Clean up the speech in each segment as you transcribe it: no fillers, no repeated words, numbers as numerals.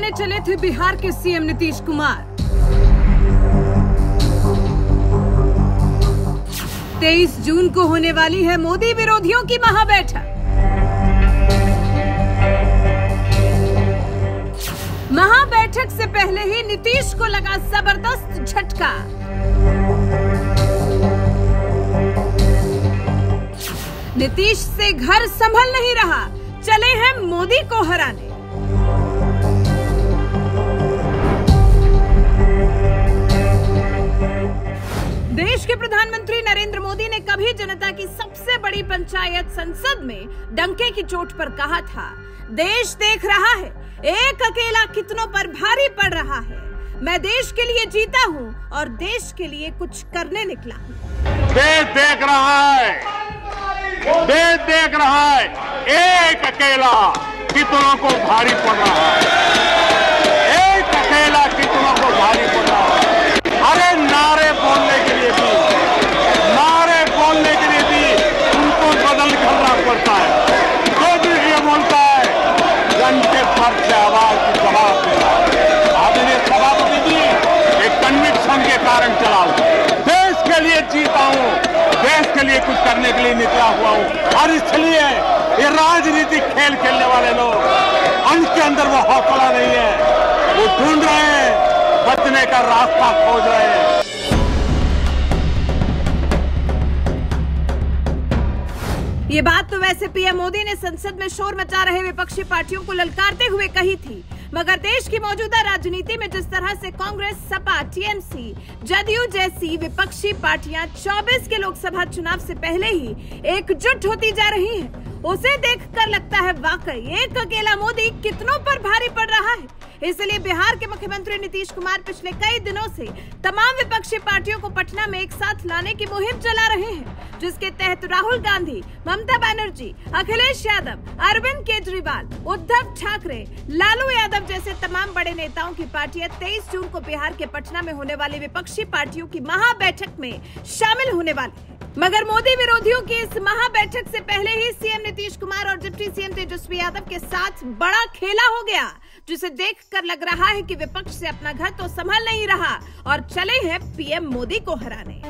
बनाने चले थे बिहार के सीएम नीतीश कुमार। 23 जून को होने वाली है मोदी विरोधियों की महाबैठक। महाबैठक से पहले ही नीतीश को लगा जबरदस्त झटका। नीतीश से घर संभल नहीं रहा, चले हैं मोदी को हराने। देश के प्रधानमंत्री नरेंद्र मोदी ने कभी जनता की सबसे बड़ी पंचायत संसद में डंके की चोट पर कहा था, देश देख रहा है, एक अकेला कितनों पर भारी पड़ रहा है। मैं देश के लिए जीता हूं और देश के लिए कुछ करने निकला हूं। देश देख रहा है, देश देख रहा है, एक अकेला कितनों को भारी पड़ रहा है, एक अकेला कितनों को भारी पड़ रहा है। अरे नारे बोलने के लिए भी उनको बदल करना पड़ता है। जो भी ये बोलता है जन के फर्ज से आवाज की जवाब देना। आदरणीय सभापति जी, एक कन्विक्शन के कारण चला हूं, देश के लिए जीता हूं, देश के लिए कुछ करने के लिए निकला हुआ हूं। और इसलिए ये राजनीतिक खेल खेलने वाले लोग, उनके अंदर वो हौसला नहीं है, वो ढूंढ रहे हैं, बचने का रास्ता खोज रहे हैं। ये बात तो वैसे पीएम मोदी ने संसद में शोर मचा रहे विपक्षी पार्टियों को ललकारते हुए कही थी, मगर देश की मौजूदा राजनीति में जिस तरह से कांग्रेस, सपा, टीएमसी, जदयू जैसी विपक्षी पार्टियां 24 के लोकसभा चुनाव से पहले ही एकजुट होती जा रही हैं, उसे देखकर लगता है वाकई एक अकेला मोदी कितनों पर भारी पड़ रहा है। इसलिए बिहार के मुख्यमंत्री नीतीश कुमार पिछले कई दिनों से तमाम विपक्षी पार्टियों को पटना में एक साथ लाने की मुहिम चला रहे हैं, जिसके तहत राहुल गांधी, ममता बनर्जी, अखिलेश यादव, अरविंद केजरीवाल, उद्धव ठाकरे, लालू यादव जैसे तमाम बड़े नेताओं की पार्टियां 23 जून को बिहार के पटना में होने वाली विपक्षी पार्टियों की महाबैठक में शामिल होने वाली है। मगर मोदी विरोधियों की इस महाबैठक से पहले ही सीएम नीतीश कुमार और डिप्टी सीएम तेजस्वी यादव के साथ बड़ा खेला हो गया, जिसे देखकर लग रहा है कि विपक्ष से अपना घर तो संभल नहीं रहा और चले हैं पीएम मोदी को हराने।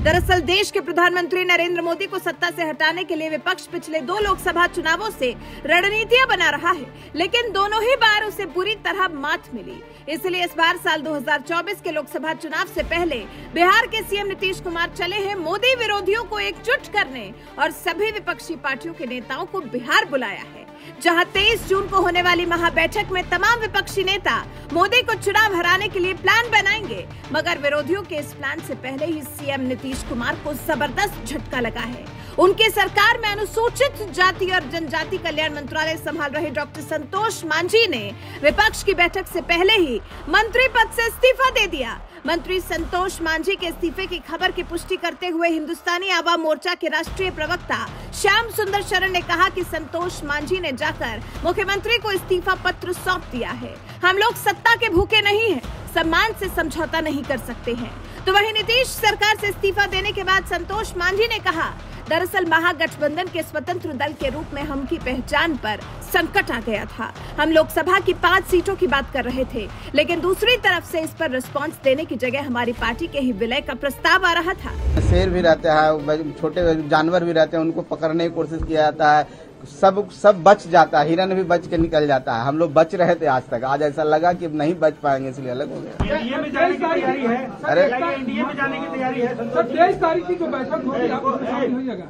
दरअसल देश के प्रधानमंत्री नरेंद्र मोदी को सत्ता से हटाने के लिए विपक्ष पिछले 2 लोकसभा चुनावों से रणनीतियां बना रहा है, लेकिन दोनों ही बार उसे बुरी तरह मात मिली। इसलिए इस बार साल 2024 के लोकसभा चुनाव से पहले बिहार के सीएम नीतीश कुमार चले हैं मोदी विरोधियों को एकजुट करने और सभी विपक्षी पार्टियों के नेताओं को बिहार बुलाया है, जहां 23 जून को होने वाली महाबैठक में तमाम विपक्षी नेता मोदी को चुनाव हराने के लिए प्लान बनाएंगे। मगर विरोधियों के इस प्लान से पहले ही सीएम नीतीश कुमार को जबरदस्त झटका लगा है। उनकी सरकार में अनुसूचित जाति और जनजाति कल्याण मंत्रालय संभाल रहे डॉक्टर संतोष मांझी ने विपक्ष की बैठक से पहले ही मंत्री पद से इस्तीफा दे दिया। मंत्री संतोष मांझी के इस्तीफे की खबर की पुष्टि करते हुए हिंदुस्तानी आवाम मोर्चा के राष्ट्रीय प्रवक्ता श्याम सुंदर शरण ने कहा कि संतोष मांझी ने जाकर मुख्यमंत्री को इस्तीफा पत्र सौंप दिया है। हम लोग सत्ता के भूखे नहीं हैं, सम्मान से समझौता नहीं कर सकते हैं। तो वहीं नीतीश सरकार से इस्तीफा देने के बाद संतोष मांझी ने कहा, दरअसल महागठबंधन के स्वतंत्र दल के रूप में हम की पहचान पर संकट आ गया था। हम लोकसभा की 5 सीटों की बात कर रहे थे, लेकिन दूसरी तरफ से इस पर रिस्पांस देने की जगह हमारी पार्टी के ही विलय का प्रस्ताव आ रहा था। शेर भी रहते हैं, छोटे जानवर भी रहते हैं, उनको पकड़ने की कोशिश किया जाता है, सब बच जाता है, हिरन भी बच के निकल जाता है। हम लोग बच रहे थे आज तक, आज ऐसा लगा कि नहीं बच पाएंगे, इसलिए अलग हो गया। एनडीए में जाने की तैयारी है। अरे एनडीए में जाने की तैयारी है। 23 तारीख की जो बैठक होगी,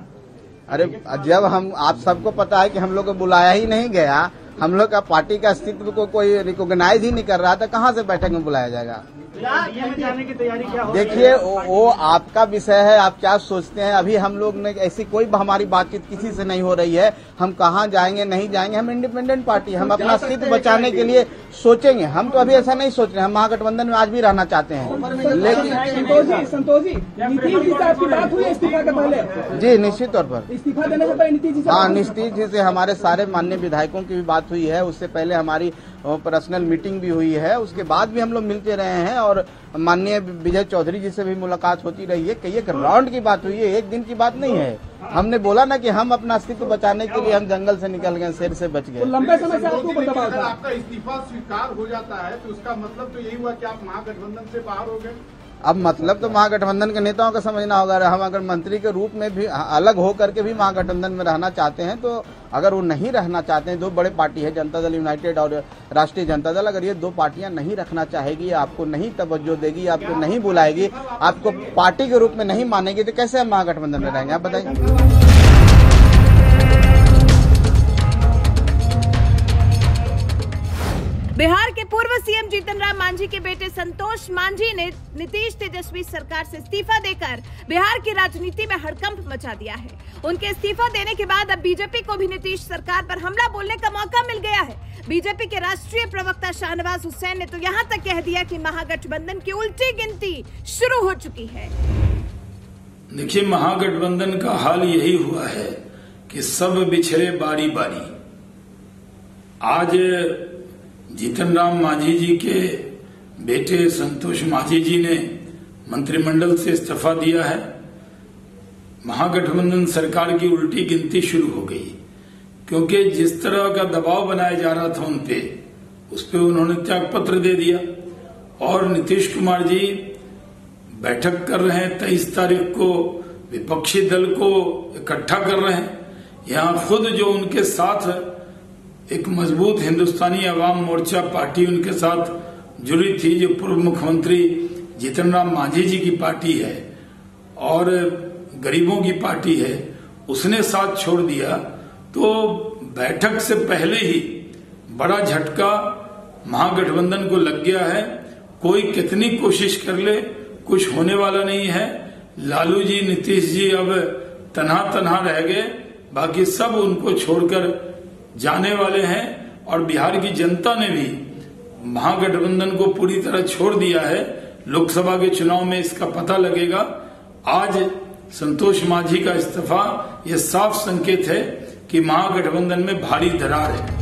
अरे जब हम आप सबको पता है कि हम लोग को बुलाया ही नहीं गया, हम लोग का पार्टी का अस्तित्व को कोई रिकॉग्नाइज ही नहीं कर रहा था, कहाँ से बैठक में बुलाया जाएगा। जाने की तैयारी क्या हो? देखिए वो आपका विषय है, आप क्या सोचते हैं। अभी हम लोग ने ऐसी कोई हमारी बातचीत किसी से नहीं हो रही है, हम कहाँ जाएंगे नहीं जाएंगे। हम इंडिपेंडेंट पार्टी, हम अपना अस्तित्व बचाने के लिए सोचेंगे। हम तो अभी ऐसा नहीं सोच रहे, हम महागठबंधन में आज भी रहना चाहते हैं। लेकिन संतोष जी, नीतीश जी से आपकी बात हुई इस्तीफा के पहले? जी निश्चित तौर पर इस्तीफा देने से पहले नीतीश जी से? हाँ, नीतीश जी से हमारे सारे माननीय विधायकों की भी बात मुलाकात हुई है, उससे पहले हमारी पर्सनल मीटिंग भी हुई है, उसके बाद भी हम लोग मिलते रहे हैं और माननीय विजय चौधरी जी से भी मुलाकात होती रही है। कई एक राउंड की बात हुई है, एक दिन की बात नहीं है। हमने बोला ना कि हम अपना अस्तित्व बचाने के लिए हम जंगल से निकल गए, शेर से बच गए। लंबे समय से आपको दबाव था। आपका इस्तीफा स्वीकार हो जाता है तो उसका मतलब तो यही हुआ कि आप महागठबंधन से बाहर हो गए। अब मतलब तो महागठबंधन के नेताओं का समझना होगा। हम अगर मंत्री के रूप में भी अलग हो करके भी महागठबंधन में रहना चाहते हैं, तो अगर वो नहीं रहना चाहते हैं, दो बड़े पार्टी है जनता दल यूनाइटेड और राष्ट्रीय जनता दल, अगर ये दो पार्टियां नहीं रखना चाहेगी, आपको नहीं तवज्जो देगी, आपको नहीं बुलाएगी, आपको पार्टी के रूप में नहीं मानेगी, तो कैसे हम महागठबंधन में रहेंगे, आप बताइए। बिहार के पूर्व सीएम जीतन राम मांझी के बेटे संतोष मांझी ने नीतीश तेजस्वी सरकार से इस्तीफा देकर बिहार की राजनीति में हड़कंप मचा दिया है। उनके इस्तीफा देने के बाद अब बीजेपी को भी नीतीश सरकार पर हमला बोलने का मौका मिल गया है। बीजेपी के राष्ट्रीय प्रवक्ता शाहनवाज हुसैन ने तो यहाँ तक कह दिया कि महागठबंधन की उल्टी गिनती शुरू हो चुकी है। देखिए, महागठबंधन का हाल यही हुआ है कि सब बिछड़े बारी बारी। आज जीतन राम मांझी जी के बेटे संतोष मांझी जी ने मंत्रिमंडल से इस्तीफा दिया है। महागठबंधन सरकार की उल्टी गिनती शुरू हो गई, क्योंकि जिस तरह का दबाव बनाया जा रहा था उन पे, उस पे उन्होंने त्याग पत्र दे दिया। और नीतीश कुमार जी बैठक कर रहे हैं, 23 तारीख को विपक्षी दल को इकट्ठा कर रहे हैं। यहाँ खुद जो उनके साथ एक मजबूत हिंदुस्तानी अवाम मोर्चा पार्टी उनके साथ जुड़ी थी, जो पूर्व मुख्यमंत्री जीतन राम मांझी जी की पार्टी है और गरीबों की पार्टी है, उसने साथ छोड़ दिया। तो बैठक से पहले ही बड़ा झटका महागठबंधन को लग गया है। कोई कितनी कोशिश कर ले, कुछ होने वाला नहीं है। लालू जी, नीतीश जी अब तन्हा तन्हा रह गए, बाकी सब उनको छोड़कर जाने वाले हैं। और बिहार की जनता ने भी महागठबंधन को पूरी तरह छोड़ दिया है। लोकसभा के चुनाव में इसका पता लगेगा। आज संतोष मांझी का इस्तीफा यह साफ संकेत है कि महागठबंधन में भारी दरार है।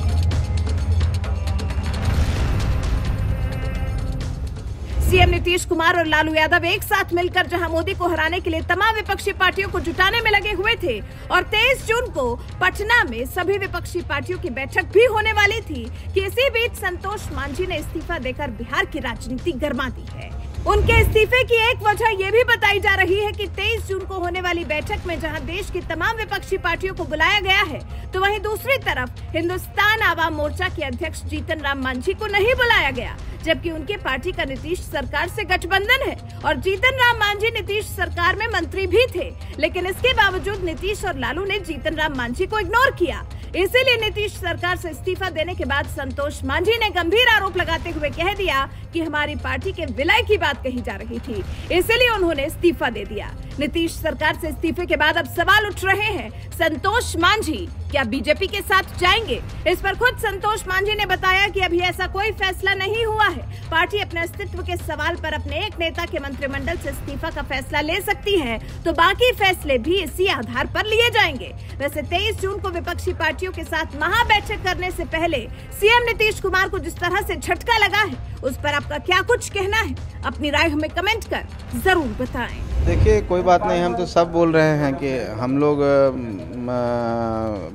सीएम नीतीश कुमार और लालू यादव एक साथ मिलकर जहां मोदी को हराने के लिए तमाम विपक्षी पार्टियों को जुटाने में लगे हुए थे और 23 जून को पटना में सभी विपक्षी पार्टियों की बैठक भी होने वाली थी कि इसी बीच संतोष मांझी ने इस्तीफा देकर बिहार की राजनीति गरमा दी है। उनके इस्तीफे की एक वजह यह भी बताई जा रही है कि 23 जून को होने वाली बैठक में जहां देश की तमाम विपक्षी पार्टियों को बुलाया गया है, तो वहीं दूसरी तरफ हिंदुस्तान आवाम मोर्चा के अध्यक्ष जीतन राम मांझी को नहीं बुलाया गया, जबकि उनके पार्टी का नीतीश सरकार से गठबंधन है और जीतन राम मांझी नीतीश सरकार में मंत्री भी थे। लेकिन इसके बावजूद नीतीश और लालू ने जीतन राम मांझी को इग्नोर किया। इसीलिए नीतीश सरकार से इस्तीफा देने के बाद संतोष मांझी ने गंभीर आरोप लगाते हुए कह दिया कि हमारी पार्टी के विलय की बात कही जा रही थी, इसलिए उन्होंने इस्तीफा दे दिया। नीतीश सरकार से इस्तीफे के बाद अब सवाल उठ रहे हैं, संतोष मांझी क्या बीजेपी के साथ जाएंगे? इस पर खुद संतोष मांझी ने बताया कि अभी ऐसा कोई फैसला नहीं हुआ है। पार्टी अपने अस्तित्व के सवाल पर अपने एक नेता के मंत्रिमंडल से इस्तीफा का फैसला ले सकती है, तो बाकी फैसले भी इसी आधार पर लिए जाएंगे। वैसे 23 जून को विपक्षी पार्टियों के साथ महाबैठक करने से पहले सीएम नीतीश कुमार को जिस तरह से झटका लगा है, उस पर आपका क्या कुछ कहना है? अपनी राय हमें कमेंट कर जरूर बताएं। देखिए, कोई बात नहीं, हम तो सब बोल रहे हैं कि हम लोग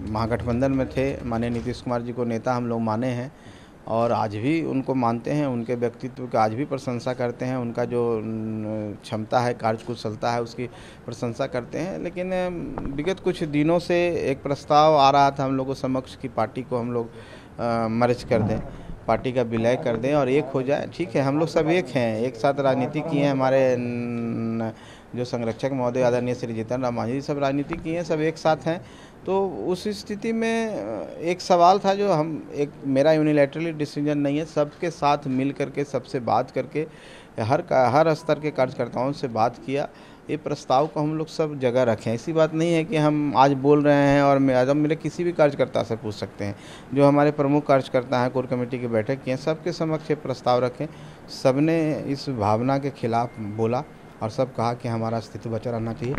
महागठबंधन में थे। माननीय नीतीश कुमार जी को नेता हम लोग माने हैं और आज भी उनको मानते हैं। उनके व्यक्तित्व की आज भी प्रशंसा करते हैं। उनका जो क्षमता है, कार्यकुशलता है, उसकी प्रशंसा करते हैं। लेकिन विगत कुछ दिनों से एक प्रस्ताव आ रहा था हम लोगों समक्ष कि पार्टी को हम लोग मर्ज कर दें, पार्टी का विलय कर दें और एक हो जाए। ठीक है, हम लोग सब एक हैं, एक साथ राजनीति किए हैं। हमारे जो संरक्षक महोदय आदरणीय श्री जीतन राम मांझी सब राजनीति किए हैं, सब एक साथ हैं। तो उस स्थिति में एक सवाल था जो मेरा यूनिलैटरली डिसीजन नहीं है, सबके साथ मिल करके, सबसे बात करके, हर स्तर के कार्यकर्ताओं से बात किया। ये प्रस्ताव को हम लोग सब जगह रखें। ऐसी बात नहीं है कि हम आज बोल रहे हैं और मेरे किसी भी कार्यकर्ता से पूछ सकते हैं। जो हमारे प्रमुख कार्यकर्ता हैं, कोर कमेटी की बैठक की है, सबके समक्ष प्रस्ताव रखें। सबने इस भावना के खिलाफ बोला और सब कहा कि हमारा अस्तित्व बचा रहना चाहिए।